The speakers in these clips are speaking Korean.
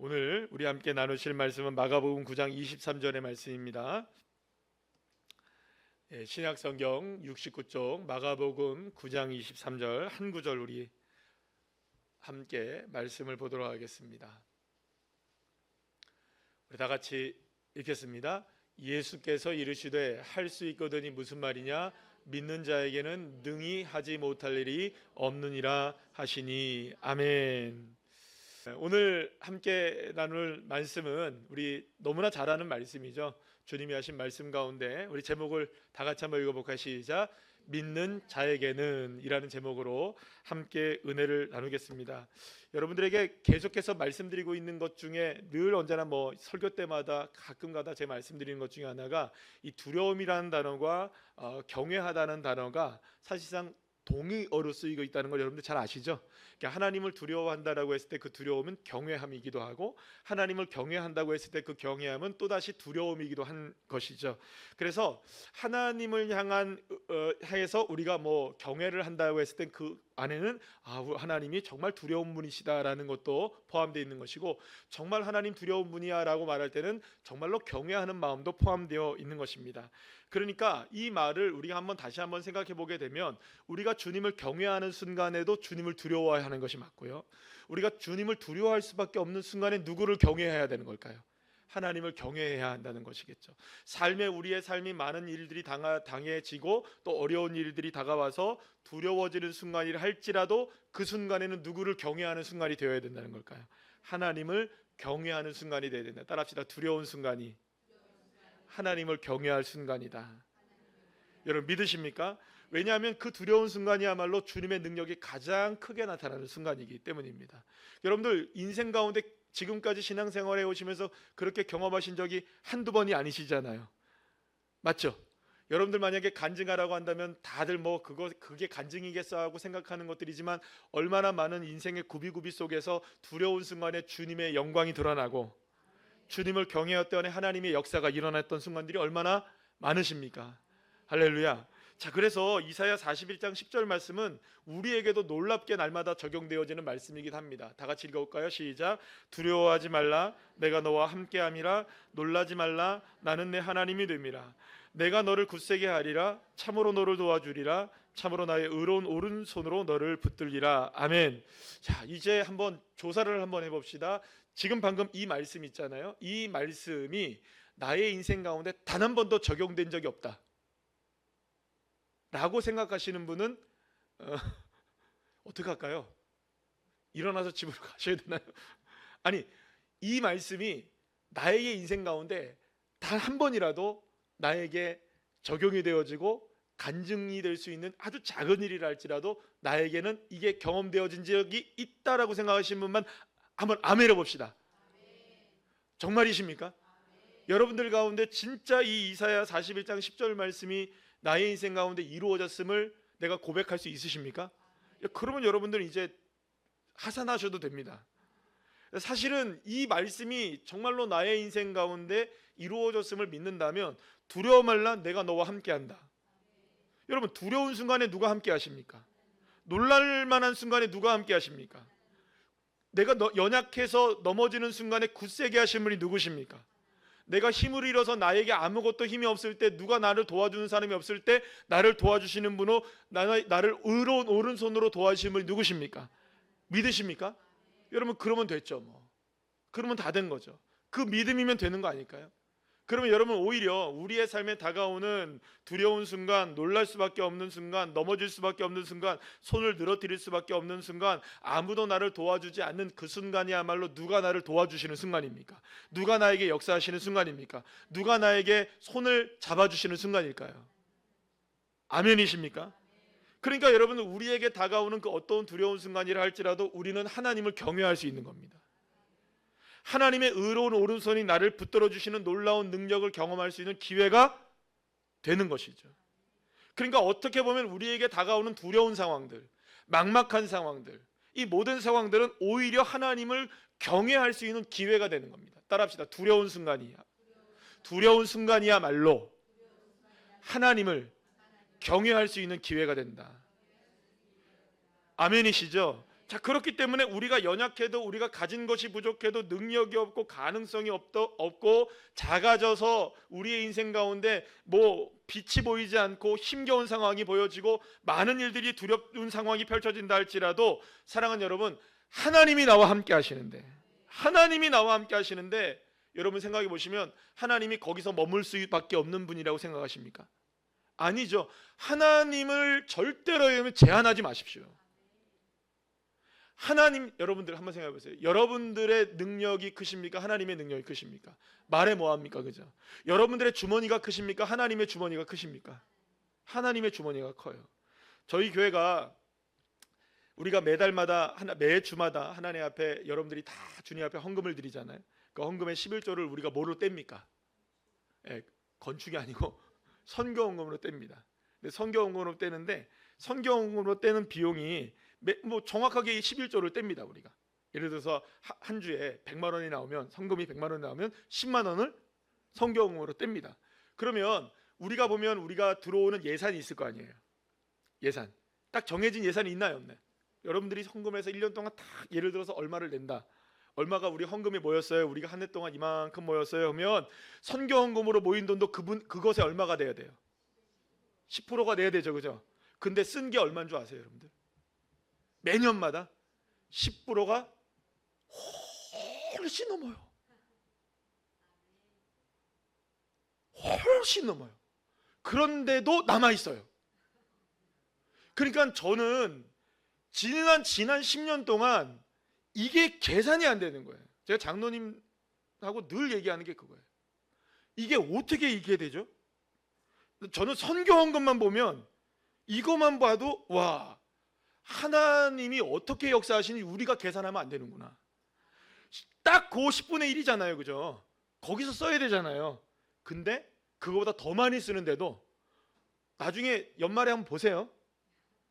오늘 우리 함께 나누실 말씀은 마가복음 9장 23절의 말씀입니다. 신약성경 69쪽 마가복음 9장 23절 한 구절 우리 함께 말씀을 보도록 하겠습니다. 우리 다 같이 읽겠습니다. 예수께서 이르시되 할 수 있거든이 무슨 말이냐? 믿는 자에게는 능히 하지 못할 일이 없느니라 하시니. 아멘. 오늘 함께 나눌 말씀은 우리 너무나 잘 아는 말씀이죠. 주님이 하신 말씀 가운데 우리 제목을 다 같이 한번 읽어볼까요? 시작. 믿는 자에게는 이라는 제목으로 함께 은혜를 나누겠습니다. 여러분들에게 계속해서 말씀드리고 있는 것 중에 늘 언제나 설교 때마다 가끔가다 제 말씀드리는 것 중에 하나가 이 두려움이라는 단어가 경외하다는 단어가 사실상 동의어로 쓰이고 있다는 걸 여러분들 잘 아시죠? 그러니까 하나님을 두려워한다라고 했을 때 그 두려움은 경외함이기도 하고, 하나님을 경외한다고 했을 때 그 경외함은 또다시 두려움이기도 한 것이죠. 그래서 하나님을 향한 해서 우리가 경외를 한다고 했을 때 그 안에는 하나님이 정말 두려운 분이시다라는 것도 포함되어 있는 것이고, 정말 하나님 두려운 분이야 라고 말할 때는 정말로 경외하는 마음도 포함되어 있는 것입니다. 그러니까 이 말을 우리가 다시 한번 생각해 보게 되면, 우리가 주님을 경외하는 순간에도 주님을 두려워해야 하는 것이 맞고요, 우리가 주님을 두려워할 수밖에 없는 순간에 누구를 경외해야 되는 걸까요? 하나님을 경외해야 한다는 것이겠죠. 우리의 삶이 많은 일들이 당해지고 또 어려운 일들이 다가와서 두려워지는 순간이라 할지라도 그 순간에는 누구를 경외하는 순간이 되어야 된다는 걸까요? 하나님을 경외하는 순간이 되어야 된다. 따라합시다. 두려운 순간이 하나님을 경외할 순간이다. 여러분 믿으십니까? 왜냐하면 그 두려운 순간이야말로 주님의 능력이 가장 크게 나타나는 순간이기 때문입니다. 여러분들 인생 가운데 지금까지 신앙생활해 오시면서 그렇게 경험하신 적이 한두 번이 아니시잖아요. 맞죠? 여러분들 만약에 간증하라고 한다면 다들 그게 간증이겠어 하고 생각하는 것들이지만, 얼마나 많은 인생의 구비구비 속에서 두려운 순간에 주님의 영광이 드러나고 주님을 경외했던 하나님의 역사가 일어났던 순간들이 얼마나 많으십니까? 할렐루야. 자, 그래서 이사야 41장 10절 말씀은 우리에게도 놀랍게 날마다 적용되어지는 말씀이기도 합니다. 다 같이 읽어볼까요? 시작. 두려워하지 말라, 내가 너와 함께함이라. 놀라지 말라, 나는 내 하나님이 됨이라. 내가 너를 굳세게 하리라. 참으로 너를 도와주리라. 참으로 나의 의로운 오른손으로 너를 붙들리라. 아멘. 자, 이제 한번 조사를 한번 해봅시다. 지금 방금 이 말씀 있잖아요. 이 말씀이 나의 인생 가운데 단 한 번도 적용된 적이 없다 라고 생각하시는 분은 어떻게 할까요? 일어나서 집으로 가셔야 되나요? 아니, 이 말씀이 나에게 인생 가운데 단 한 번이라도 나에게 적용이 되어지고 간증이 될 수 있는 아주 작은 일이라 할지라도 나에게는 이게 경험되어진 적이 있다라고 생각하시는 분만 한번 아멘 해봅시다. 정말이십니까? 여러분들 가운데 진짜 이 이사야 41장 10절 말씀이 나의 인생 가운데 이루어졌음을 내가 고백할 수 있으십니까? 그러면 여러분들은 이제 하산하셔도 됩니다. 사실은 이 말씀이 정말로 나의 인생 가운데 이루어졌음을 믿는다면 두려워 말라, 내가 너와 함께한다. 여러분, 두려운 순간에 누가 함께 하십니까? 놀랄 만한 순간에 누가 함께 하십니까? 내가 연약해서 넘어지는 순간에 굳세게 하신 분이 누구십니까? 내가 힘을 잃어서 나에게 아무것도 힘이 없을 때, 누가 나를 도와주는 사람이 없을 때 나를 도와주시는 분으로 나를 의로운 오른손으로 도와주시는 분이 누구십니까? 믿으십니까? 여러분, 그러면 됐죠. 그러면 다 된 거죠. 그 믿음이면 되는 거 아닐까요? 그러면 여러분, 오히려 우리의 삶에 다가오는 두려운 순간, 놀랄 수밖에 없는 순간, 넘어질 수밖에 없는 순간, 손을 늘어뜨릴 수밖에 없는 순간, 아무도 나를 도와주지 않는 그 순간이야말로 누가 나를 도와주시는 순간입니까? 누가 나에게 역사하시는 순간입니까? 누가 나에게 손을 잡아주시는 순간일까요? 아멘이십니까? 그러니까 여러분, 우리에게 다가오는 그 어떤 두려운 순간이라 할지라도 우리는 하나님을 경외할 수 있는 겁니다. 하나님의 의로운 오른손이 나를 붙들어 주시는 놀라운 능력을 경험할 수 있는 기회가 되는 것이죠. 그러니까 어떻게 보면 우리에게 다가오는 두려운 상황들, 막막한 상황들, 이 모든 상황들은 오히려 하나님을 경외할 수 있는 기회가 되는 겁니다. 따라합시다. 두려운 순간이야말로 하나님을 경외할 수 있는 기회가 된다. 아멘이시죠? 자, 그렇기 때문에 우리가 연약해도, 우리가 가진 것이 부족해도, 능력이 없고 가능성이 없고 작아져서 우리의 인생 가운데 빛이 보이지 않고 힘겨운 상황이 보여지고 많은 일들이 두려운 상황이 펼쳐진다 할지라도, 사랑하는 여러분, 하나님이 나와 함께 하시는데, 여러분 생각해 보시면 하나님이 거기서 머물 수밖에 없는 분이라고 생각하십니까? 아니죠. 하나님을 절대로 제한하지 마십시오. 하나님, 여러분들 한번 생각해 보세요. 여러분들의 능력이 크십니까? 하나님의 능력이 크십니까? 말해 뭐합니까? 그죠? 여러분들의 주머니가 크십니까? 하나님의 주머니가 크십니까? 하나님의 주머니가 커요. 저희 교회가 우리가 매주마다 하나님 앞에 여러분들이 다 주님 앞에 헌금을 드리잖아요. 그 헌금의 11조를 우리가 뭐로 뗍니까? 건축이 아니고 선교 헌금으로 뗍니다. 근데 선교 헌금으로 떼는데, 선교 헌금으로 떼는 비용이 정확하게 11조를 뗍니다. 우리가 예를 들어서 한 주에 100만 원이 나오면, 성금이 100만 원이 나오면 10만 원을 선교 헌금으로 뗍니다. 그러면 우리가 보면 우리가 들어오는 예산이 있을 거 아니에요. 예산 딱 정해진 예산이 있나요, 없나요? 여러분들이 헌금해서 1년 동안 딱 예를 들어서 얼마를 낸다, 얼마가 우리 헌금이 모였어요, 우리가 한 해 동안 이만큼 모였어요 하면, 선교 헌금으로 모인 돈도 그것에 얼마가 돼야 돼요? 10%가 돼야 되죠, 그죠? 근데 쓴 게 얼마인 줄 아세요, 여러분들? 매년마다 10%가 훨씬 넘어요. 훨씬 넘어요. 그런데도 남아있어요. 그러니까 저는 지난 10년 동안 이게 계산이 안 되는 거예요. 제가 장로님하고 늘 얘기하는 게 그거예요. 이게 어떻게 이게 되죠? 저는 선교 헌금만 보면, 이것만 봐도 와, 하나님이 어떻게 역사하시는지 우리가 계산하면 안 되는구나. 딱 그 10분의 1이잖아요, 그죠? 거기서 써야 되잖아요. 근데 그거보다 더 많이 쓰는데도 나중에 연말에 한번 보세요.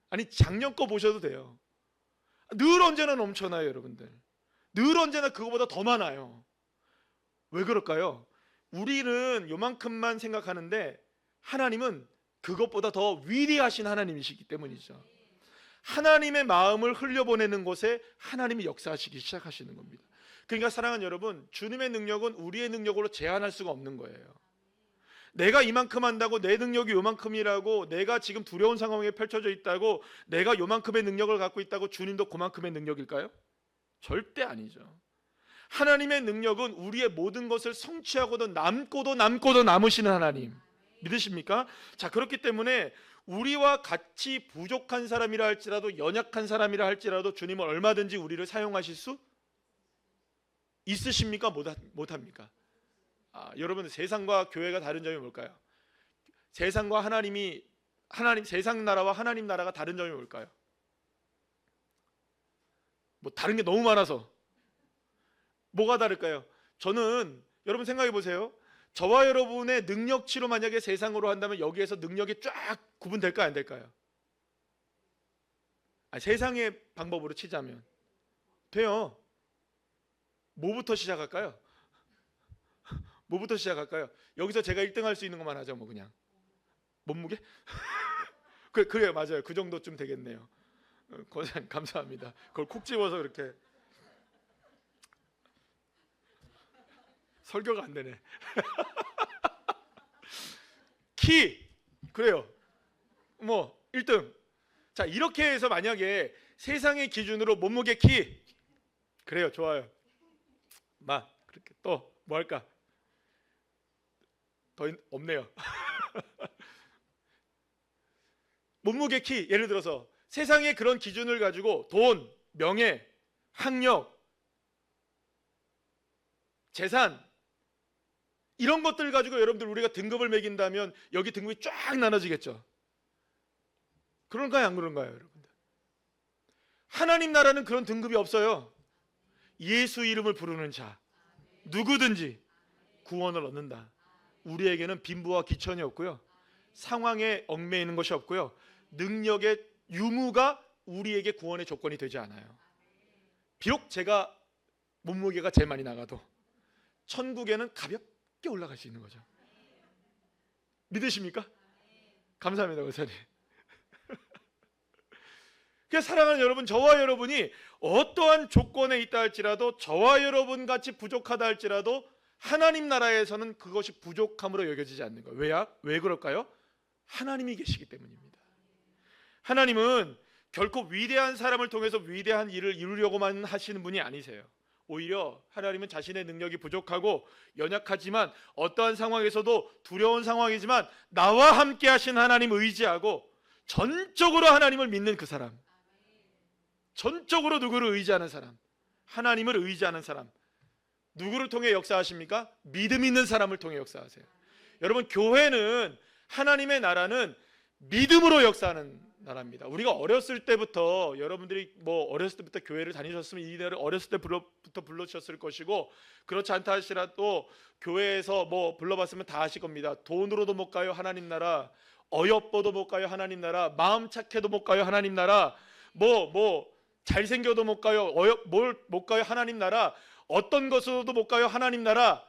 아니, 작년 거 보셔도 돼요. 늘 언제나 넘쳐나요, 여러분들. 늘 언제나 그거보다 더 많아요. 왜 그럴까요? 우리는 요만큼만 생각하는데 하나님은 그것보다 더 위대하신 하나님이시기 때문이죠. 하나님의 마음을 흘려보내는 곳에 하나님이 역사하시기 시작하시는 겁니다. 그러니까 사랑하는 여러분, 주님의 능력은 우리의 능력으로 제한할 수가 없는 거예요. 내가 이만큼 한다고, 내 능력이 요만큼이라고, 내가 지금 두려운 상황에 펼쳐져 있다고, 내가 요만큼의 능력을 갖고 있다고 주님도 그만큼의 능력일까요? 절대 아니죠. 하나님의 능력은 우리의 모든 것을 성취하고도 남고도 남으시는 하나님, 믿으십니까? 자, 그렇기 때문에 우리와 같이 부족한 사람이라 할지라도, 연약한 사람이라 할지라도 주님은 얼마든지 우리를 사용하실 수 있으십니까? 못합니까? 여러분, 세상과 교회가 다른 점이 뭘까요? 세상 나라와 하나님 나라가 다른 점이 뭘까요? 다른 게 너무 많아서. 뭐가 다를까요? 저는, 여러분 생각해 보세요. 저와 여러분의 능력치로 만약에 세상으로 한다면 여기에서 능력이 쫙 구분될까요, 안 될까요? 세상의 방법으로 치자면 돼요. 뭐부터 시작할까요? 여기서 제가 1등 할 수 있는 것만 하죠, 그냥. 몸무게? 그래요, 맞아요. 그 정도쯤 되겠네요. 고생 감사합니다. 그걸 콕 집어서 이렇게. 설교가 안 되네. 키, 그래요. 1등. 자, 이렇게 해서 만약에 세상의 기준으로 몸무게, 키, 그래요, 좋아요. 그렇게 또 뭐 할까? 더 없네요. 몸무게, 키, 예를 들어서 세상의 그런 기준을 가지고 돈, 명예, 학력, 재산, 이런 것들 가지고 여러분들 우리가 등급을 매긴다면 여기 등급이 쫙 나눠지겠죠. 그런가요, 안 그런가요, 여러분들? 하나님 나라는 그런 등급이 없어요. 예수 이름을 부르는 자 누구든지 구원을 얻는다. 우리에게는 빈부와 기천이 없고요, 상황에 얽매이는 것이 없고요, 능력의 유무가 우리에게 구원의 조건이 되지 않아요. 비록 제가 몸무게가 제일 많이 나가도 천국에는 가볍게 올라갈 수 있는 거죠. 믿으십니까? 감사합니다, 목사님. 그래서 사랑하는 여러분, 저와 여러분이 어떠한 조건에 있다 할지라도, 저와 여러분 같이 부족하다 할지라도 하나님 나라에서는 그것이 부족함으로 여겨지지 않는 거예요. 왜 그럴까요? 하나님이 계시기 때문입니다. 하나님은 결코 위대한 사람을 통해서 위대한 일을 이루려고만 하시는 분이 아니세요. 오히려 하나님은 자신의 능력이 부족하고 연약하지만, 어떠한 상황에서도 두려운 상황이지만 나와 함께 하신 하나님 의지하고 전적으로 하나님을 믿는 그 사람, 전적으로 누구를 의지하는 사람, 하나님을 의지하는 사람, 누구를 통해 역사하십니까? 믿음 있는 사람을 통해 역사하세요. 여러분, 교회는, 하나님의 나라는 믿음으로 역사하는 나라입니다. 우리가 어렸을 때부터, 여러분들이 어렸을 때부터 교회를 다니셨으면 이 노래를 어렸을 때부터 불러주셨을 것이고, 그렇지 않다 하시라도 교회에서 불러봤으면 다 아실 겁니다. 돈으로도 못 가요 하나님 나라, 어여뻐도 못 가요 하나님 나라, 마음 착해도 못 가요 하나님 나라, 잘생겨도 못 가요, 뭘 못 가요 하나님 나라, 어떤 것으로도 못 가요 하나님 나라.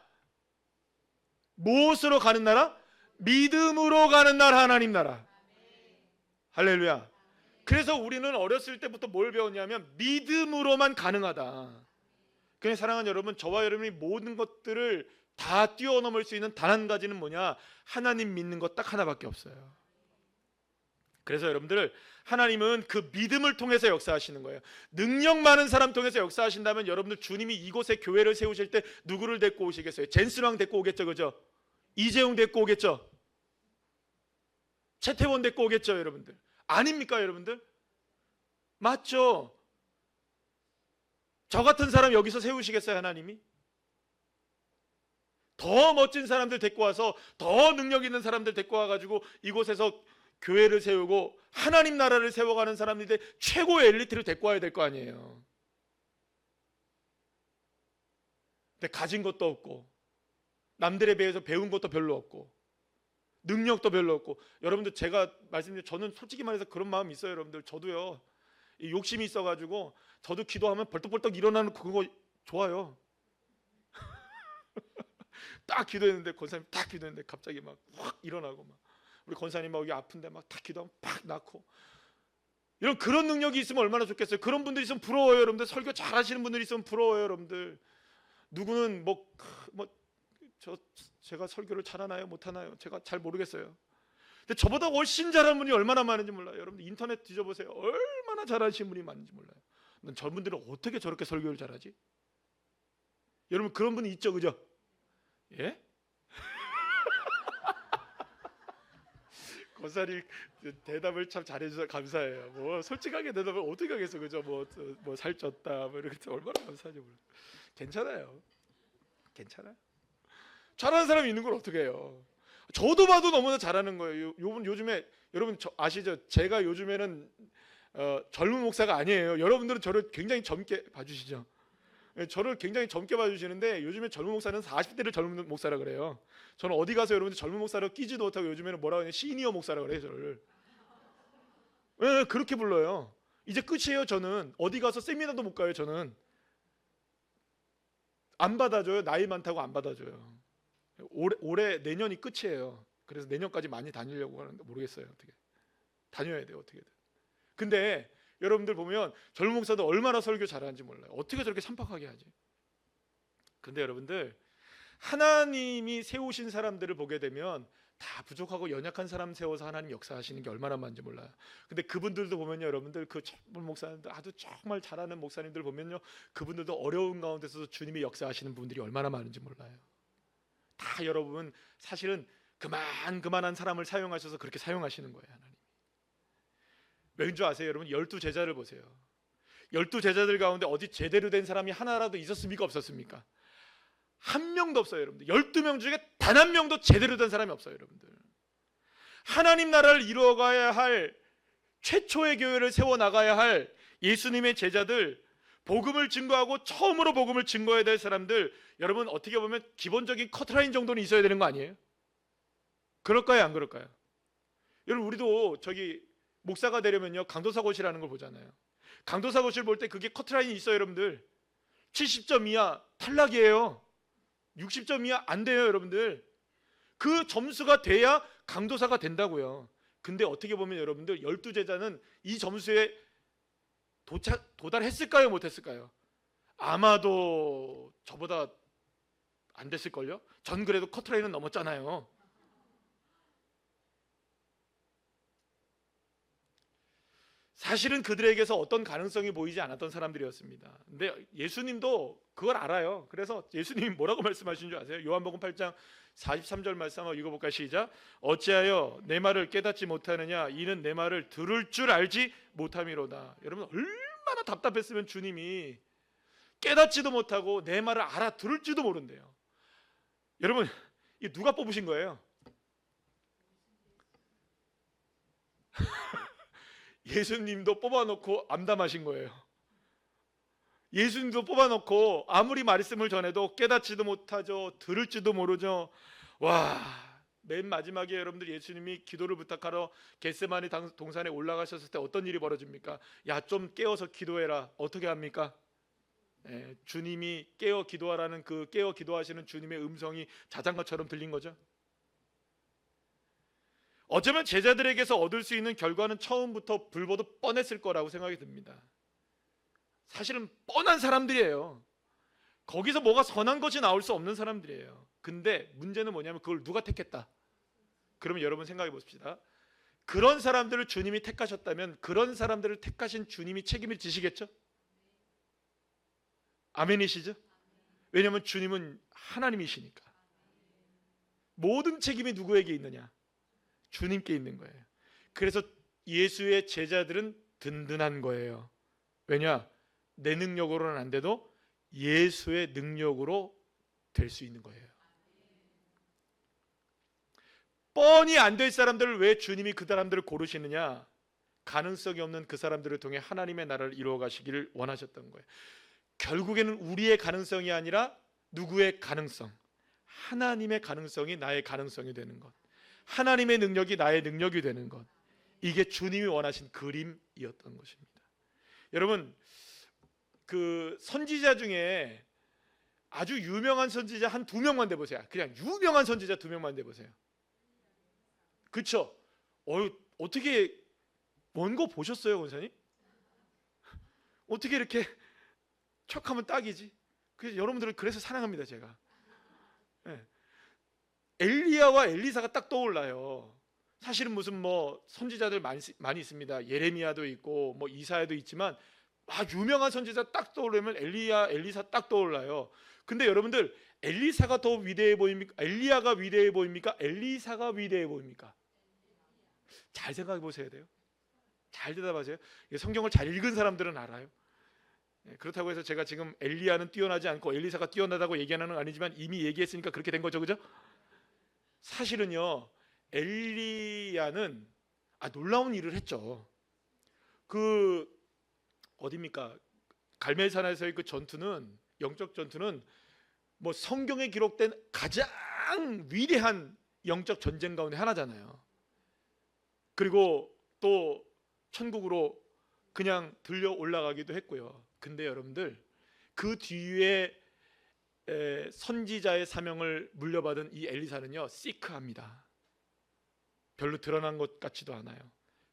무엇으로 가는 나라? 믿음으로 가는 나라, 하나님 나라. 할렐루야. 그래서 우리는 어렸을 때부터 뭘 배웠냐면 믿음으로만 가능하다. 그냥 사랑하는 여러분, 저와 여러분이 모든 것들을 다 뛰어넘을 수 있는 단 한 가지는 뭐냐? 하나님 믿는 것 딱 하나밖에 없어요. 그래서 여러분들, 하나님은 그 믿음을 통해서 역사하시는 거예요. 능력 많은 사람 통해서 역사하신다면, 여러분들 주님이 이곳에 교회를 세우실 때 누구를 데리고 오시겠어요? 젠스왕 데리고 오겠죠, 그죠? 이재용 데리고 오겠죠? 최태원 데리고 오겠죠, 여러분들? 아닙니까, 여러분들? 맞죠? 저 같은 사람 여기서 세우시겠어요, 하나님이? 더 멋진 사람들 데리고 와서, 더 능력 있는 사람들 데리고 와가지고 이곳에서 교회를 세우고 하나님 나라를 세워가는 사람인데, 최고의 엘리트를 데리고 와야 될 거 아니에요. 근데 가진 것도 없고, 남들에 비해서 배운 것도 별로 없고, 능력도 별로 없고. 여러분들, 제가 말씀드린, 저는 솔직히 말해서 그런 마음이 있어요. 여러분들, 저도요, 욕심이 있어가지고 저도 기도하면 벌떡벌떡 일어나는 그거 좋아요. 딱 기도했는데, 권사님 딱 기도했는데 갑자기 막 확 일어나고, 막 우리 권사님 막 여기 아픈데 막 딱 기도하면 팍 낫고. 이런 그런 능력이 있으면 얼마나 좋겠어요. 그런 분들이 있으면 부러워요, 여러분들. 설교 잘하시는 분들이 있으면 부러워요, 여러분들. 누구는 제가 설교를 잘하나요, 못하나요? 제가 잘 모르겠어요. 근데 저보다 훨씬 잘하는 분이 얼마나 많은지 몰라요. 여러분들 인터넷 뒤져보세요. 얼마나 잘하시는 분이 많은지 몰라요. 저분들은 어떻게 저렇게 설교를 잘하지? 여러분, 그런 분이 있죠, 그죠? 예? 권사님 대답을 참 잘해주셔서 감사해요. 솔직하게 대답을 어떻게 하겠어, 그죠? 살쪘다, 이렇게 얼마나 감사하지 몰라. 괜찮아요. 잘하는 사람이 있는 걸 어떻게 해요? 저도 봐도 너무나 잘하는 거예요. 요즘에 여러분 아시죠? 제가 요즘에는 젊은 목사가 아니에요. 여러분들은 저를 굉장히 젊게 봐주시죠. 저를 굉장히 젊게 봐주시는데, 요즘에 젊은 목사는 40대를 젊은 목사라 그래요. 저는 어디 가서 여러분들 젊은 목사로 끼지도 못하고, 요즘에는 뭐라고 하냐, 시니어 목사라 그래요, 저를. 네, 그렇게 불러요. 이제 끝이에요. 저는 어디 가서 세미나도 못 가요. 저는 안 받아줘요. 나이 많다고 안 받아줘요. 올해 내년이 끝이에요. 그래서 내년까지 많이 다니려고 하는데 모르겠어요. 어떻게 다녀야 돼요, 어떻게든. 근데 여러분들 보면 젊은 목사도 얼마나 설교 잘하는지 몰라요. 어떻게 저렇게 산박하게 하지? 근데 여러분들, 하나님이 세우신 사람들을 보게 되면 다 부족하고 연약한 사람 세워서 하나님 역사하시는 게 얼마나 많은지 몰라요. 근데 그분들도 보면요, 여러분들, 그 젊은 목사님들, 아주 정말 잘하는 목사님들 보면요, 그분들도 어려운 가운데서 주님이 역사하시는 분들이 얼마나 많은지 몰라요. 다 여러분, 사실은 그만한 사람을 사용하셔서 그렇게 사용하시는 거예요, 하나님. 왠지 아세요, 여러분? 12제자를 보세요. 12제자들 가운데 어디 제대로 된 사람이 하나라도 있었습니까, 없었습니까? 한 명도 없어요, 여러분들. 12명 중에 단 한 명도 제대로 된 사람이 없어요, 여러분들. 하나님 나라를 이루어가야 할, 최초의 교회를 세워나가야 할 예수님의 제자들, 복음을 증거하고 처음으로 복음을 증거해야 될 사람들, 여러분 어떻게 보면 기본적인 커트라인 정도는 있어야 되는 거 아니에요? 그럴까요, 안 그럴까요? 여러분, 우리도 목사가 되려면요, 강도사고시라는 걸 보잖아요. 강도사고시를 볼 때 그게 커트라인이 있어요, 여러분들. 70점 이하 탈락이에요. 60점 이하 안 돼요, 여러분들. 그 점수가 돼야 강도사가 된다고요. 근데 어떻게 보면 여러분들, 12제자는 이 점수에 도달했을까요? 못했을까요? 아마도 저보다 안 됐을걸요? 전 그래도 커트라인은 넘었잖아요. 사실은 그들에게서 어떤 가능성이 보이지 않았던 사람들이었습니다. 근데 예수님도 그걸 알아요. 그래서 예수님이 뭐라고 말씀하신 줄 아세요? 요한복음 8장 43절 말씀 한번 읽어볼까요? 시작. 어찌하여 내 말을 깨닫지 못하느냐? 이는 내 말을 들을 줄 알지 못함이로다. 여러분 얼마나 답답했으면 주님이 깨닫지도 못하고 내 말을 알아들을지도 모른대요. 여러분 이 누가 뽑으신 거예요? 예수님도 뽑아놓고 암담하신 거예요. 예수님도 뽑아놓고 아무리 말씀을 전해도 깨닫지도 못하죠. 들을지도 모르죠. 와, 맨 마지막에 여러분들 예수님이 기도를 부탁하러 겟세마네 동산에 올라가셨을 때 어떤 일이 벌어집니까? 야, 좀 깨어서 기도해라. 어떻게 합니까? 주님이 깨어 기도하라는 그 깨어 기도하시는 주님의 음성이 자장가처럼 들린 거죠. 어쩌면 제자들에게서 얻을 수 있는 결과는 처음부터 불보듯 뻔했을 거라고 생각이 듭니다. 사실은 뻔한 사람들이에요. 거기서 뭐가 선한 것이 나올 수 없는 사람들이에요. 근데 문제는 뭐냐면 그걸 누가 택했다? 그러면 여러분 생각해 봅시다. 그런 사람들을 주님이 택하셨다면 그런 사람들을 택하신 주님이 책임을 지시겠죠? 아멘이시죠? 왜냐하면 주님은 하나님이시니까. 모든 책임이 누구에게 있느냐? 주님께 있는 거예요. 그래서 예수의 제자들은 든든한 거예요. 왜냐? 내 능력으로는 안 돼도 예수의 능력으로 될 수 있는 거예요. 뻔히 안 될 사람들을 왜 주님이 그 사람들을 고르시느냐? 가능성이 없는 그 사람들을 통해 하나님의 나라를 이루어 가시기를 원하셨던 거예요. 결국에는 우리의 가능성이 아니라 누구의 가능성? 하나님의 가능성이 나의 가능성이 되는 것. 하나님의 능력이 나의 능력이 되는 것. 이게 주님이 원하신 그림이었던 것입니다. 여러분, 그 선지자 중에 아주 유명한 선지자 한 2명만 대보세요. 그냥 유명한 선지자 2명만 대보세요. 그렇죠? 어떻게 원고 보셨어요, 권사님? 어떻게 이렇게 척하면 딱이지? 그래서 여러분들을 그래서 사랑합니다, 제가. 네. 엘리야와 엘리사가 딱 떠올라요. 사실은 무슨 뭐 선지자들 많이 있습니다. 예레미야도 있고 뭐 이사야도 있지만 유명한 선지자 딱 떠오르면 엘리야, 엘리사 딱 떠올라요. 근데 여러분들 엘리사가 더 위대해 보입니까? 엘리야가 위대해 보입니까? 엘리사가 위대해 보입니까? 잘 생각해 보셔야 돼요. 잘 대답하세요. 성경을 잘 읽은 사람들은 알아요. 그렇다고 해서 제가 지금 엘리야는 뛰어나지 않고 엘리사가 뛰어나다고 얘기하는 건 아니지만 이미 얘기했으니까 그렇게 된 거죠, 그죠? 사실은요, 엘리야는 놀라운 일을 했죠. 그 어디입니까? 갈멜산에서의 그 전투는, 영적 전투는 뭐 성경에 기록된 가장 위대한 영적 전쟁 가운데 하나잖아요. 그리고 또 천국으로 그냥 들려 올라가기도 했고요. 근데 여러분들 그 뒤에 선지자의 사명을 물려받은 이 엘리사는요, 시크합니다. 별로 드러난 것 같지도 않아요.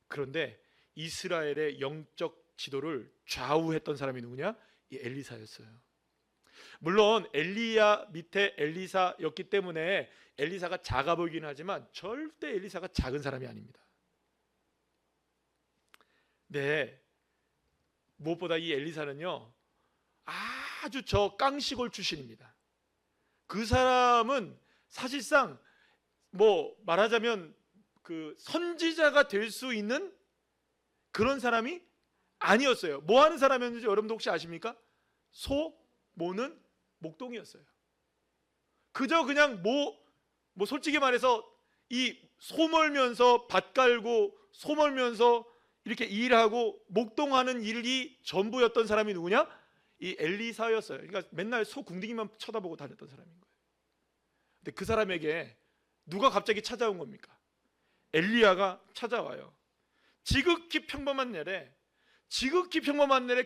그런데 이스라엘의 영적 지도를 좌우했던 사람이 누구냐? 이 엘리사였어요. 물론 엘리야 밑에 엘리사였기 때문에 엘리사가 작아 보이긴 하지만 절대 엘리사가 작은 사람이 아닙니다. 네, 무엇보다 이 엘리사는요, 아주 저 깡시골 출신입니다. 그 사람은 사실상 뭐 말하자면 그 선지자가 될 수 있는 그런 사람이 아니었어요. 뭐 하는 사람이었는지 여러분도 혹시 아십니까? 소 모는 목동이었어요. 그저 그냥 뭐 솔직히 말해서 이 소 몰면서 밭 갈고 소 몰면서 이렇게 일하고 목동하는 일이 전부였던 사람이 누구냐? 이 엘리사였어요. 그러니까 맨날 소 궁둥이만 쳐다보고 다녔던 사람인 거예요. 근데 그 사람에게 누가 갑자기 찾아온 겁니까? 엘리야가 찾아와요. 지극히 평범한 날에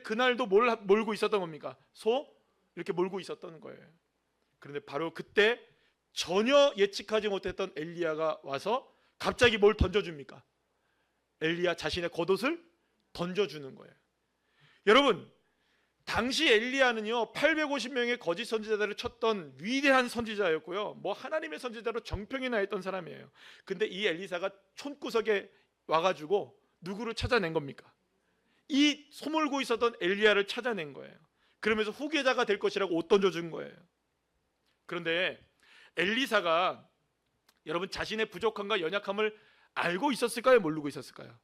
그날도 뭘 몰고 있었던 겁니까? 소 이렇게 몰고 있었던 거예요. 그런데 바로 그때 전혀 예측하지 못했던 엘리야가 와서 갑자기 뭘 던져줍니까? 엘리야 자신의 겉옷을 던져주는 거예요. 여러분, 당시 엘리야는요 850명의 거짓 선지자들을 쳤던 위대한 선지자였고요, 뭐 하나님의 선지자로 정평이 나 있던 사람이에요. 근데 이 엘리사가 촌구석에 와가지고 누구를 찾아낸 겁니까? 이 소몰고 있었던 엘리야를 찾아낸 거예요. 그러면서 후계자가 될 것이라고 옷 던져준 거예요. 그런데 엘리사가 여러분 자신의 부족함과 연약함을 알고 있었을까요? 모르고 있었을까요?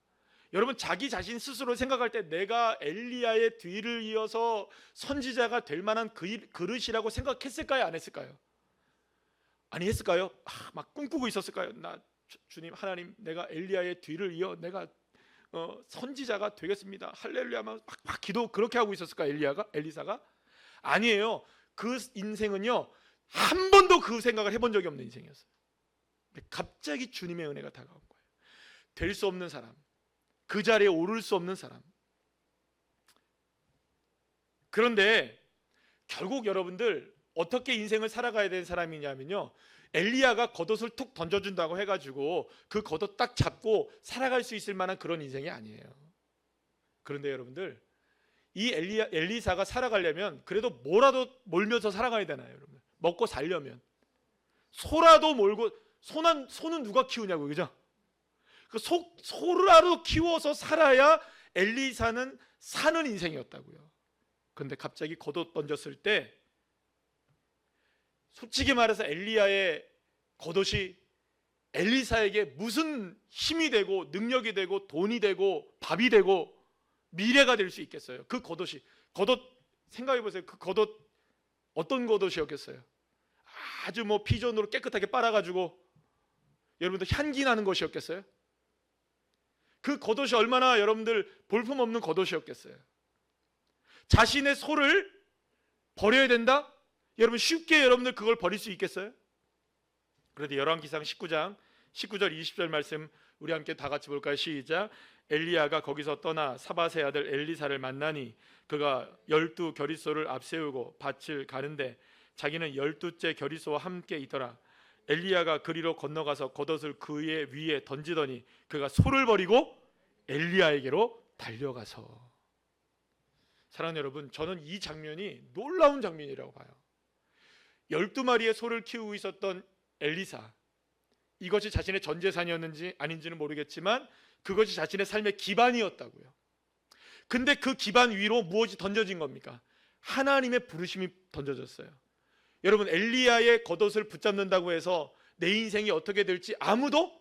여러분, 자기 자신 스스로 생각할 때 내가 엘리야의 뒤를 이어서 선지자가 될 만한 그릇이라고 생각했을까요? 안 했을까요? 아니, 했을까요? 막 꿈꾸고 있었을까요? 주님, 하나님, 내가 엘리야의 뒤를 이어 내가 선지자가 되겠습니다, 할렐루야 막 기도 그렇게 하고 있었을까요? 엘리사가? 아니에요. 그 인생은요 한 번도 그 생각을 해본 적이 없는 인생이었어요. 갑자기 주님의 은혜가 다가온 거예요. 될 수 없는 사람, 그 자리에 오를 수 없는 사람. 그런데 결국 여러분들 어떻게 인생을 살아가야 되는 사람이냐면요, 엘리야가 겉옷을 툭 던져준다고 해가지고 그 겉옷 딱 잡고 살아갈 수 있을 만한 그런 인생이 아니에요. 그런데 여러분들, 이 엘리사가 살아가려면 그래도 뭐라도 몰면서 살아가야 되나요? 여러분, 먹고 살려면 소라도 몰고, 소는 누가 키우냐고, 그죠? 그 소라도 키워서 살아야 엘리사는 사는 인생이었다고요. 그런데 갑자기 겉옷 던졌을 때 솔직히 말해서 엘리야의 겉옷이 엘리사에게 무슨 힘이 되고 능력이 되고 돈이 되고 밥이 되고 미래가 될 수 있겠어요? 그 겉옷이, 겉옷 생각해 보세요. 그 겉옷 어떤 겉옷이었겠어요? 아주 뭐 피존으로 깨끗하게 빨아가지고 여러분들 향기 나는 것이었겠어요? 그 겉옷이 얼마나 여러분들 볼품없는 겉옷이었겠어요? 자신의 소를 버려야 된다? 여러분, 쉽게 여러분들 그걸 버릴 수 있겠어요? 그런데 열왕기상 19장 19절 20절 말씀 우리 함께 다 같이 볼까요? 시작. 엘리야가 거기서 떠나 사밧의 아들 엘리사를 만나니 그가 12 겨리소를 앞세우고 밭을 가는데 자기는 12째 겨리소와 함께 있더라. 엘리야가 그리로 건너가서 겉옷을 그의 위에 던지더니 그가 소를 버리고 엘리야에게로 달려가서. 사랑하는 여러분, 저는 이 장면이 놀라운 장면이라고 봐요. 12마리의 소를 키우고 있었던 엘리사, 이것이 자신의 전 재산이었는지 아닌지는 모르겠지만 그것이 자신의 삶의 기반이었다고요. 근데 그 기반 위로 무엇이 던져진 겁니까? 하나님의 부르심이 던져졌어요. 여러분, 엘리야의 겉옷을 붙잡는다고 해서 내 인생이 어떻게 될지 아무도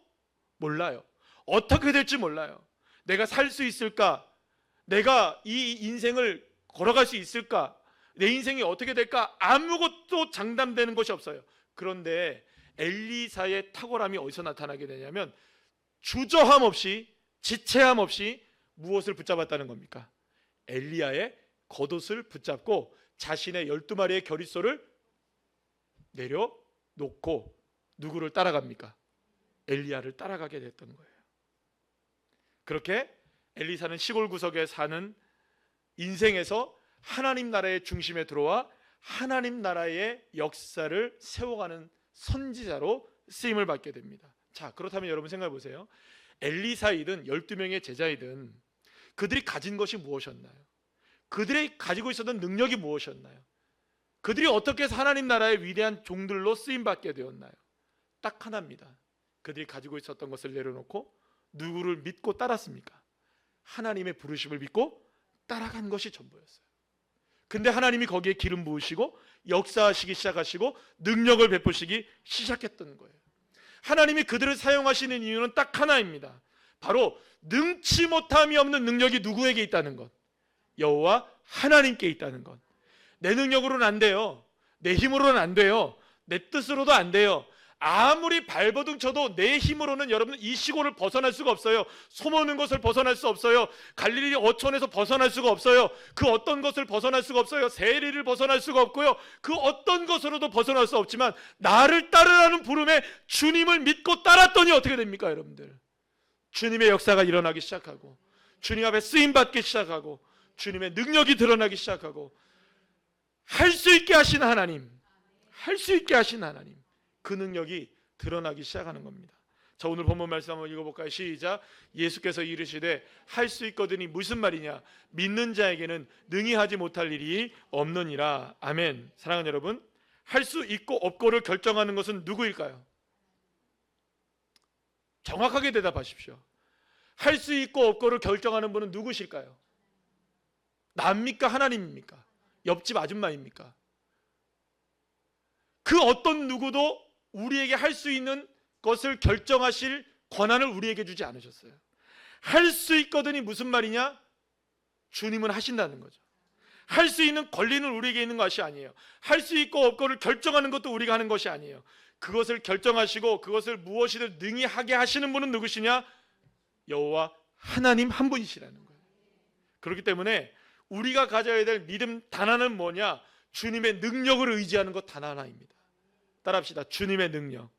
몰라요. 어떻게 될지 몰라요. 내가 살 수 있을까? 내가 이 인생을 걸어갈 수 있을까? 내 인생이 어떻게 될까? 아무것도 장담되는 것이 없어요. 그런데 엘리사의 탁월함이 어디서 나타나게 되냐면 주저함 없이, 지체함 없이 무엇을 붙잡았다는 겁니까? 엘리야의 겉옷을 붙잡고 자신의 12마리의 겨리소를 내려놓고 누구를 따라갑니까? 엘리야를 따라가게 됐던 거예요. 그렇게 엘리사는 시골 구석에 사는 인생에서 하나님 나라의 중심에 들어와 하나님 나라의 역사를 세워가는 선지자로 쓰임을 받게 됩니다. 자, 그렇다면 여러분 생각해 보세요. 엘리사이든 12명의 제자이든 그들이 가진 것이 무엇이었나요? 그들이 가지고 있었던 능력이 무엇이었나요? 그들이 어떻게 해서 하나님 나라의 위대한 종들로 쓰임받게 되었나요? 딱 하나입니다. 그들이 가지고 있었던 것을 내려놓고 누구를 믿고 따랐습니까? 하나님의 부르심을 믿고 따라간 것이 전부였어요. 근데 하나님이 거기에 기름 부으시고 역사하시기 시작하시고 능력을 베푸시기 시작했던 거예요. 하나님이 그들을 사용하시는 이유는 딱 하나입니다. 바로 능치 못함이 없는 능력이 누구에게 있다는 것, 여호와 하나님께 있다는 것. 내 능력으로는 안 돼요. 내 힘으로는 안 돼요. 내 뜻으로도 안 돼요. 아무리 발버둥 쳐도 내 힘으로는 여러분 이 시골을 벗어날 수가 없어요. 소모는 것을 벗어날 수 없어요. 갈릴리 어촌에서 벗어날 수가 없어요. 그 어떤 것을 벗어날 수가 없어요. 세리를 벗어날 수가 없고요. 그 어떤 것으로도 벗어날 수 없지만 나를 따르라는 부름에 주님을 믿고 따랐더니 어떻게 됩니까, 여러분들? 주님의 역사가 일어나기 시작하고 주님 앞에 쓰임받기 시작하고 주님의 능력이 드러나기 시작하고 할 수 있게 하신 하나님, 할 수 있게 하신 하나님, 그 능력이 드러나기 시작하는 겁니다. 자, 오늘 본문 말씀 한번 읽어볼까요? 시작. 예수께서 이르시되 할 수 있거든이 무슨 말이냐? 믿는 자에게는 능히 하지 못할 일이 없느니라. 아멘. 사랑하는 여러분, 할 수 있고 없고를 결정하는 것은 누구일까요? 정확하게 대답하십시오. 할 수 있고 없고를 결정하는 분은 누구실까요? 나입니까? 하나님입니까? 옆집 아줌마입니까? 그 어떤 누구도 우리에게 할 수 있는 것을 결정하실 권한을 우리에게 주지 않으셨어요. 할 수 있거든이 무슨 말이냐? 주님은 하신다는 거죠. 할 수 있는 권리는 우리에게 있는 것이 아니에요. 할 수 있고 없고를 결정하는 것도 우리가 하는 것이 아니에요. 그것을 결정하시고 그것을 무엇이든 능히 하게 하시는 분은 누구시냐? 여호와 하나님 한 분이시라는 거예요. 그렇기 때문에 우리가 가져야 될 믿음 단 하나는 뭐냐? 주님의 능력을 의지하는 것 단 하나입니다. 따라합시다. 주님의 능력.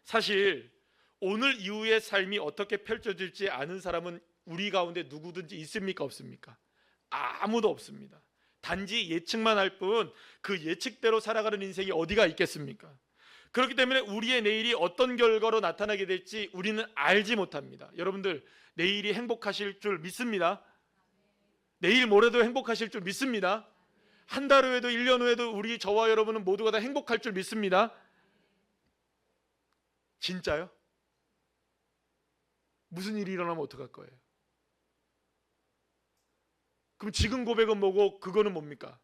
사실 오늘 이후의 삶이 어떻게 펼쳐질지 아는 사람은 우리 가운데 누구든지 있습니까? 없습니까? 아무도 없습니다. 단지 예측만 할 뿐 그 예측대로 살아가는 인생이 어디가 있겠습니까? 그렇기 때문에 우리의 내일이 어떤 결과로 나타나게 될지 우리는 알지 못합니다. 여러분들 내일이 행복하실 줄 믿습니다. 내일 모레도 행복하실 줄 믿습니다. 한 달 후에도 1년 후에도 우리 저와 여러분은 모두가 다 행복할 줄 믿습니다. 진짜요? 무슨 일이 일어나면 어떡할 거예요? 그럼 지금 고백은 뭐고 그거는 뭡니까?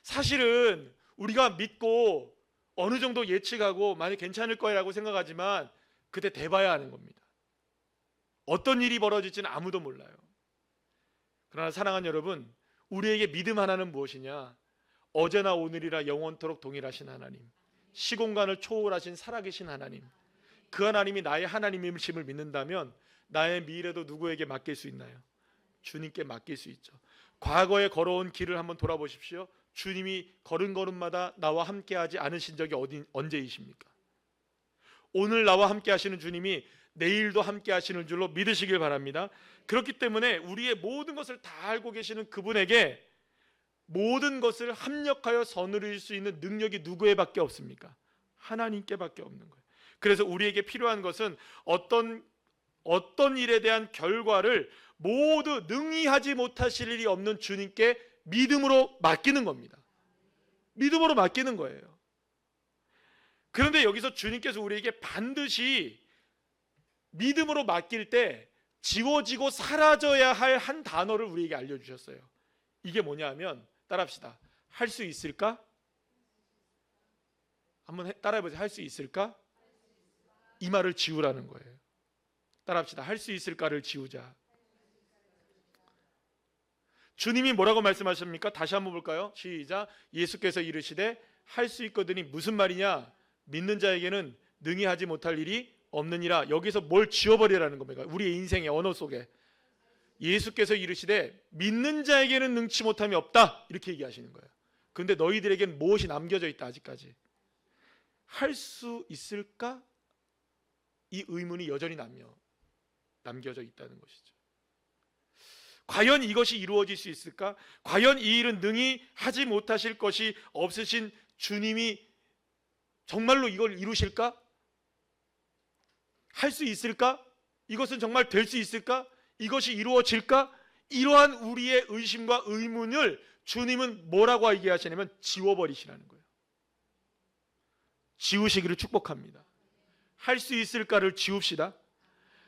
사실은 우리가 믿고 어느 정도 예측하고 많이 괜찮을 거라고 생각하지만 그때 대봐야 하는 겁니다. 어떤 일이 벌어질지는 아무도 몰라요. 그러나 사랑하는 여러분, 우리에게 믿음 하나는 무엇이냐? 어제나 오늘이라 영원토록 동일하신 하나님, 시공간을 초월하신 살아계신 하나님, 그 하나님이 나의 하나님임을 믿는다면 나의 미래도 누구에게 맡길 수 있나요? 주님께 맡길 수 있죠. 과거에 걸어온 길을 한번 돌아보십시오. 주님이 걸은 걸음마다 나와 함께하지 않으신 적이 언제이십니까? 오늘 나와 함께 하시는 주님이 내일도 함께 하시는 줄로 믿으시길 바랍니다. 그렇기 때문에 우리의 모든 것을 다 알고 계시는 그분에게 모든 것을 합력하여 서누릴 수 있는 능력이 누구에밖에 없습니까? 하나님께밖에 없는 거예요. 그래서 우리에게 필요한 것은 어떤 일에 대한 결과를 모두 능히 하지 못하실 일이 없는 주님께 믿음으로 맡기는 겁니다. 믿음으로 맡기는 거예요. 그런데 여기서 주님께서 우리에게 반드시 믿음으로 맡길 때 지워지고 사라져야 할 한 단어를 우리에게 알려주셨어요. 이게 뭐냐 하면, 따라합시다. 할 수 있을까? 한번 따라해보세요. 할 수 있을까? 이 말을 지우라는 거예요. 따라합시다. 할 수 있을까를 지우자. 주님이 뭐라고 말씀하십니까? 다시 한번 볼까요? 시작. 예수께서 이르시되 할 수 있거든이 무슨 말이냐? 믿는 자에게는 능히 하지 못할 일이 없느니라. 여기서 뭘 지워버리라는 겁니까? 우리의 인생의 언어 속에 예수께서 이르시되 믿는 자에게는 능치 못함이 없다, 이렇게 얘기하시는 거예요. 그런데 너희들에게는 무엇이 남겨져 있다? 아직까지 할 수 있을까? 이 의문이 여전히 남겨져 있다는 것이죠. 과연 이것이 이루어질 수 있을까? 과연 이 일은 능히 하지 못하실 것이 없으신 주님이 정말로 이걸 이루실까? 할 수 있을까? 이것은 정말 될 수 있을까? 이것이 이루어질까? 이러한 우리의 의심과 의문을 주님은 뭐라고 얘기하시냐면 지워버리시라는 거예요. 지우시기를 축복합니다. 할 수 있을까를 지웁시다.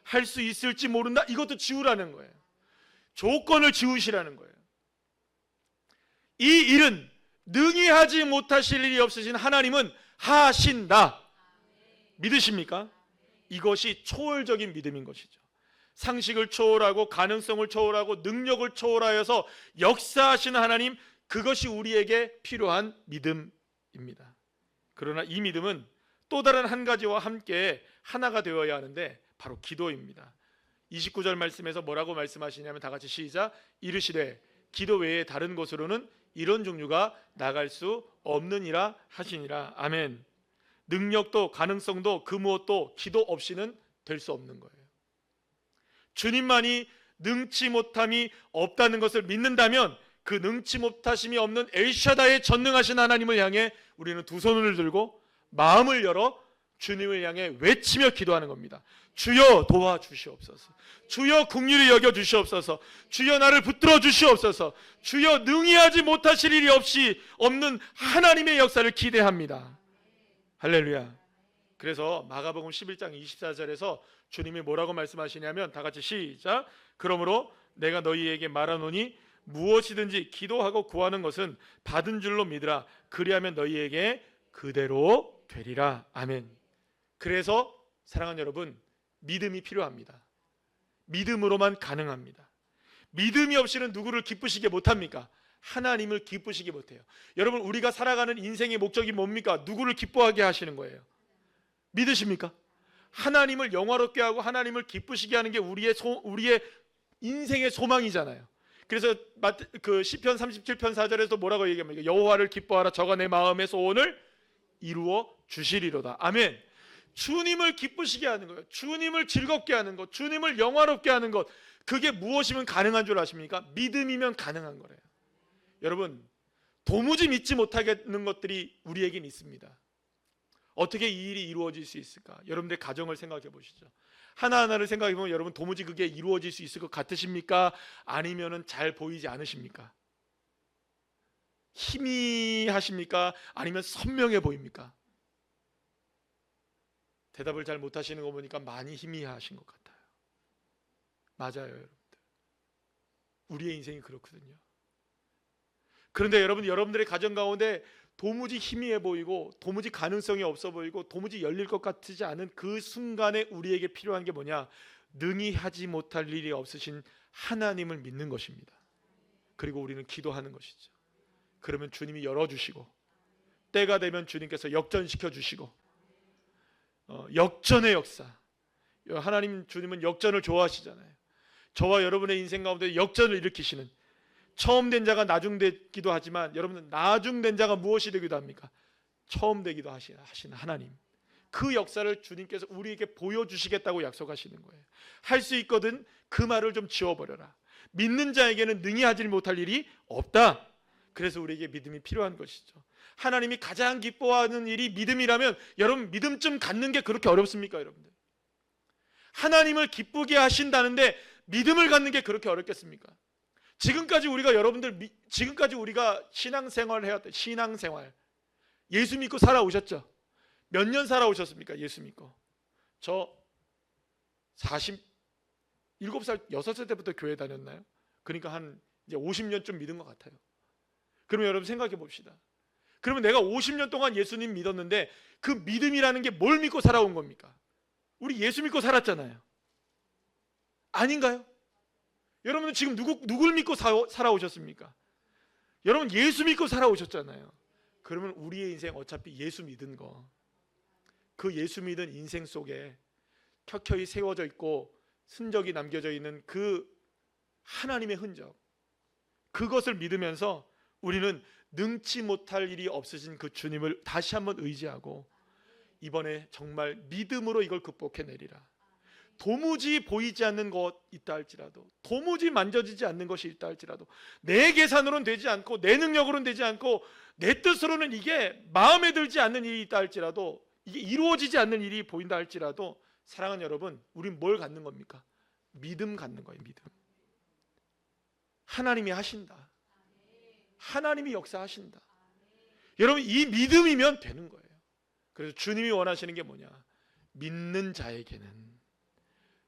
할 수 있을지 모른다, 이것도 지우라는 거예요. 조건을 지우시라는 거예요. 이 일은 능히 하지 못하실 일이 없으신 하나님은 하신다. 믿으십니까? 이것이 초월적인 믿음인 것이죠. 상식을 초월하고 가능성을 초월하고 능력을 초월하여서 역사하시는 하나님, 그것이 우리에게 필요한 믿음입니다. 그러나 이 믿음은 또 다른 한 가지와 함께 하나가 되어야 하는데 바로 기도입니다. 29절 말씀에서 뭐라고 말씀하시냐면 다 같이 시작. 이르시되 기도 외에 다른 곳으로는 이런 종류가 나갈 수 없느니라 하시니라. 아멘. 능력도 가능성도 그 무엇도 기도 없이는 될 수 없는 거예요. 주님만이 능치 못함이 없다는 것을 믿는다면 그 능치 못하심이 없는 엘샤다의 전능하신 하나님을 향해 우리는 두 손을 들고 마음을 열어 주님을 향해 외치며 기도하는 겁니다. 주여 도와주시옵소서. 주여 긍휼히 여겨 주시옵소서. 주여 나를 붙들어 주시옵소서. 주여 능히 하지 못하실 일이 없는 하나님의 역사를 기대합니다. 할렐루야. 그래서 마가복음 11장 24절에서 주님이 뭐라고 말씀하시냐면, 다 같이 시작. 그러므로 내가 너희에게 말하노니 무엇이든지 기도하고 구하는 것은 받은 줄로 믿으라. 그리하면 너희에게 그대로 되리라. 아멘. 그래서 사랑하는 여러분, 믿음이 필요합니다. 믿음으로만 가능합니다. 믿음이 없이는 누구를 기쁘시게 못합니까? 하나님을 기쁘시게 못해요. 여러분, 우리가 살아가는 인생의 목적이 뭡니까? 누구를 기뻐하게 하시는 거예요. 믿으십니까? 하나님을 영화롭게 하고 하나님을 기쁘시게 하는 게 우리의 인생의 소망이잖아요. 그래서 그 시편 37편 4절에서 뭐라고 얘기합니까? 여호와를 기뻐하라. 저가 내 마음의 소원을 이루어 주시리로다. 아멘. 주님을 기쁘시게 하는 거예요. 주님을 즐겁게 하는 것, 주님을 영화롭게 하는 것, 그게 무엇이면 가능한 줄 아십니까? 믿음이면 가능한 거래요. 여러분, 도무지 믿지 못하겠는 것들이 우리에겐 있습니다. 어떻게 이 일이 이루어질 수 있을까? 여러분들 가정을 생각해 보시죠. 하나하나를 생각해 보면 여러분, 도무지 그게 이루어질 수 있을 것 같으십니까? 아니면은 잘 보이지 않으십니까? 희미하십니까? 아니면 선명해 보입니까? 대답을 잘 못하시는 거 보니까 많이 희미하신 것 같아요. 맞아요, 여러분들. 우리의 인생이 그렇거든요. 그런데 여러분들의 가정 가운데 도무지 희미해 보이고 도무지 가능성이 없어 보이고 도무지 열릴 것 같지 않은 그 순간에 우리에게 필요한 게 뭐냐? 능히 하지 못할 일이 없으신 하나님을 믿는 것입니다. 그리고 우리는 기도하는 것이죠. 그러면 주님이 열어주시고, 때가 되면 주님께서 역전시켜 주시고, 역전의 역사. 하나님 주님은 역전을 좋아하시잖아요. 저와 여러분의 인생 가운데 역전을 일으키시는, 처음 된 자가 나중 되기도 하지만 여러분은 나중 된 자가 무엇이 되기도 합니까? 처음 되기도 하시는 하나님. 그 역사를 주님께서 우리에게 보여주시겠다고 약속하시는 거예요. 할 수 있거든 그 말을 좀 지워버려라. 믿는 자에게는 능히 하지 못할 일이 없다. 그래서 우리에게 믿음이 필요한 것이죠. 하나님이 가장 기뻐하는 일이 믿음이라면 여러분, 믿음 좀 갖는 게 그렇게 어렵습니까? 여러분들, 하나님을 기쁘게 하신다는데 믿음을 갖는 게 그렇게 어렵겠습니까? 지금까지 우리가 신앙생활을 해왔던 신앙생활, 예수 믿고 살아오셨죠? 몇 년 살아오셨습니까? 예수 믿고. 저 47살, 6살 때부터 교회 다녔나요? 그러니까 한 이제 50년쯤 믿은 것 같아요. 그러면 여러분 생각해 봅시다. 그러면 내가 50년 동안 예수님 믿었는데 그 믿음이라는 게 뭘 믿고 살아온 겁니까? 우리 예수 믿고 살았잖아요. 아닌가요? 여러분은 지금 누굴 믿고 살아오셨습니까? 여러분 예수 믿고 살아오셨잖아요. 그러면 우리의 인생 어차피 예수 믿은 거, 그 예수 믿은 인생 속에 켜켜이 세워져 있고 흔적이 남겨져 있는 그 하나님의 흔적, 그것을 믿으면서 우리는 능치 못할 일이 없으신 그 주님을 다시 한번 의지하고 이번에 정말 믿음으로 이걸 극복해내리라. 도무지 보이지 않는 것 있다 할지라도, 도무지 만져지지 않는 것이 있다 할지라도, 내 계산으로는 되지 않고 내 능력으로는 되지 않고 내 뜻으로는 이게 마음에 들지 않는 일이 있다 할지라도, 이게 이루어지지 않는 일이 보인다 할지라도, 사랑하는 여러분, 우린 뭘 갖는 겁니까? 믿음 갖는 거예요. 믿음. 하나님이 하신다. 하나님이 역사하신다. 여러분, 이 믿음이면 되는 거예요. 그래서 주님이 원하시는 게 뭐냐? 믿는 자에게는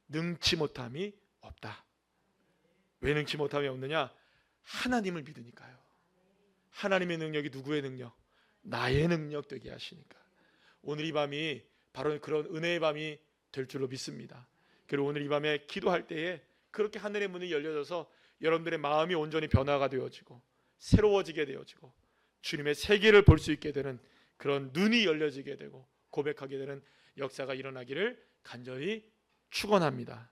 능치 못함이 없다. 왜 능치 못함이 없느냐? 하나님을 믿으니까요. 하나님의 능력이 누구의 능력? 나의 능력 되게 하시니까. 오늘 이 밤이 바로 그런 은혜의 밤이 될 줄로 믿습니다. 그리고 오늘 이 밤에 기도할 때에 그렇게 하늘의 문이 열려져서 여러분들의 마음이 온전히 변화가 되어지고 새로워지게 되어지고 주님의 세계를 볼 수 있게 되는 그런 눈이 열려지게 되고 고백하게 되는 역사가 일어나기를 간절히 축원합니다.